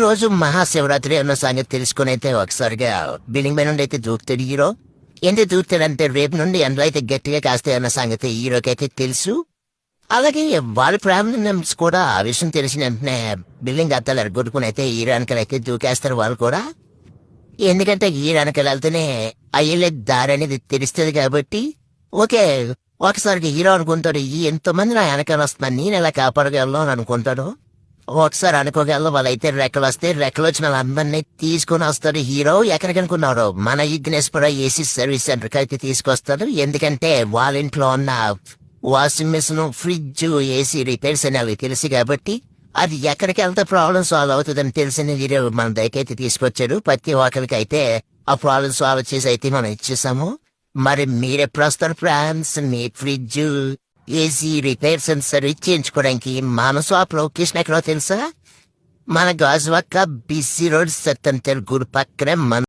రోజు మహాశివరాత్రి అన్న సంగతి తెలుసుకుని అయితే ఒకసారిగా బిల్డింగ్ పై నుండి అయితే దూకుతాడు హీరో. ఎందుకు దూకుతాడంటే రేపు నుండి ఎండలో అయితే గట్టిగా కాస్తాయి అన్న సంగతి హీరోకైతే తెలుసు. అలాగే వాళ్ళ ఫ్యామిలీ మెంబర్స్ కూడా ఆ విషయం తెలిసిన వెంటనే బిల్డింగ్ అద్దాలు ఎరగొట్టుకుని అయితే హీరో వెనకాల అయితే దూకేస్తారు వాళ్ళు కూడా. ఎందుకంటే హీరో వెనకాల వెళ్తేనే అయ్యలే దారి అనేది తెలుస్తుంది కాబట్టి. ఓకే, ఒకసారికి హీరో అనుకుంటాడు, ఎంతోమంది నా వెనకాల వస్తున్నాను, నేను ఎలా కాపాడగలను అని అనుకుంటాడు. ఒకసారి అనుకోగలను వాళ్ళైతే రెక్కలు వస్తే రెక్కలు వచ్చిన వాళ్ళందరినీ తీసుకుని వస్తాడు హీరో. ఎక్కడికి అనుకున్నాడు, మన విఘ్నేశ్వర ఏసీ సర్వీస్ సెంటర్కి అయితే తీసుకొస్తాడు. ఎందుకంటే వాళ్ళ ఇంట్లో ఉన్న washing machine, fridge, AC repairs అనేవి తెలుసు కాబట్టి అది ఎక్కడికి వెళ్తే ప్రాబ్లం సాల్వ్ అవుతుందని తెలిసిన హీరో మన దగ్గరైతే తీసుకొచ్చాడు. ప్రతి ఒక్కరికి అయితే ఆ ప్రాబ్లం సాల్వ్ చేసి అయితే మనం ఇచ్చేసాము. మరి మీరెప్పుడు వస్తారు friends? Me fridge, AC repairs and service చేయించుకోవడానికి మన షాప్ లొకేషన్ ఎక్కడో తెలుసా? మన గాజువాక BC రోడ్ సత్తంతెల్ గుడి పక్కనే మన